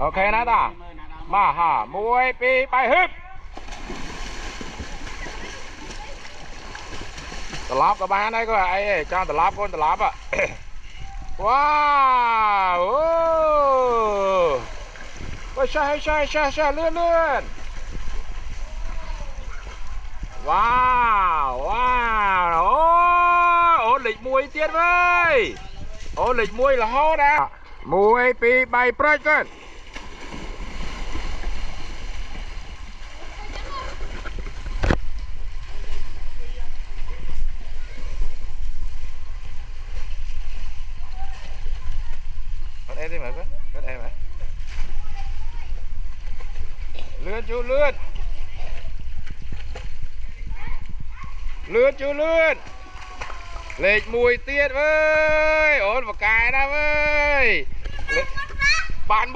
ok nè ta mà hả muối pi bay húp tờ lóp các bạn đấy các bạn ấy cho tờ lóp con tờ lóp ạ. Wow ôi xa lươn lươn wow wow ổn lịch muối tiết với ổn lịch muối là hô đã muối pi bay prey cơn đây đi mà có đây mà lươn chú lươn lươn chú lươn lệch mùi tiết với ổn vào cài đó với bạn